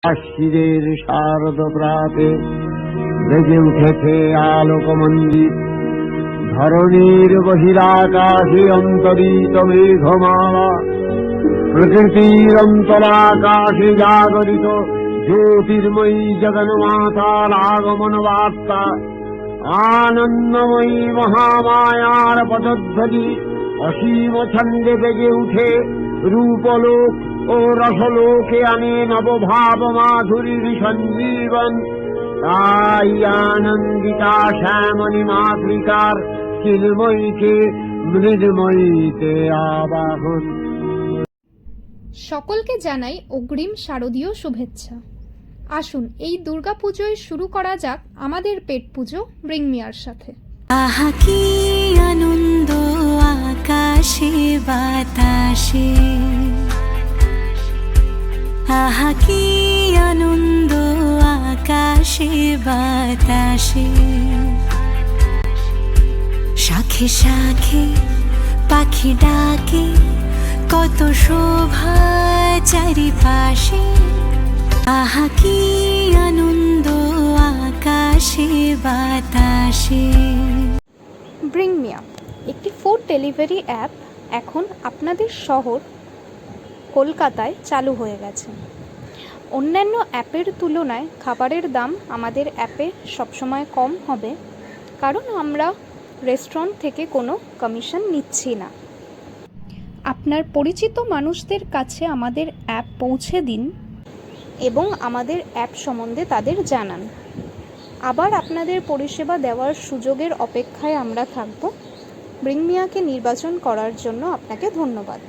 শিরের শারদ প্রাতে বেজে উঠেছে আলোকমঞ্জিত, ধরণীর বহিরাকাশে অন্তরিত মেঘমালা, প্রকৃতির অন্তরাকাশে জাগরিত জ্যোতির্ময়ী জগন্মাতার আগমন বার্তা, আনন্দময়ী মহামায়ার পদধ্বনি অসীম ছন্দে বেজে উঠে রূপলোক ও রসলোকে আনে নবভাব মাধুরীর সঞ্জীবন। তাই আনন্দিতা শ্যামণী মাতৃকার চিন্ময়ীকে মৃন্ময়ীতে আবাহন। সকলকে জানাই অগ্রিম শারদীয় শুভেচ্ছা। আসুন এই দুর্গাপুজোয় শুরু করা যাক আমাদের পেট পুজো ব্রিং মিয়ার সাথে। আহা কি আনন্দ আকাশে বাতাসে, আহা কি আনন্দ আকাশে বাতাসে, শাখে শাখে পাখি ডাকে কত শোভা চারিপাশে, আহা কি আনন্দ আকাশে বাতাসে। ব্রিং মিয়া একটি ফুড ডেলিভারি অ্যাপ এখন আপনাদের শহর কলকাতায় চালু হয়ে গেছে। অন্যান্য অ্যাপের তুলনায় খাবারের দাম আমাদের অ্যাপে সবসময় কম হবে, কারণ আমরা রেস্টুরেন্ট থেকে কোনো কমিশন নিচ্ছি না। আপনার পরিচিত মানুষদের কাছে আমাদের অ্যাপ পৌঁছে দিন এবং আমাদের অ্যাপ সম্বন্ধে তাদের জানান। আবার আপনাদের পরিষেবা দেওয়ার সুযোগের অপেক্ষায় আমরা থাকব। ব্রিং মিয়াকে নির্বাচন করার জন্য আপনাকে ধন্যবাদ।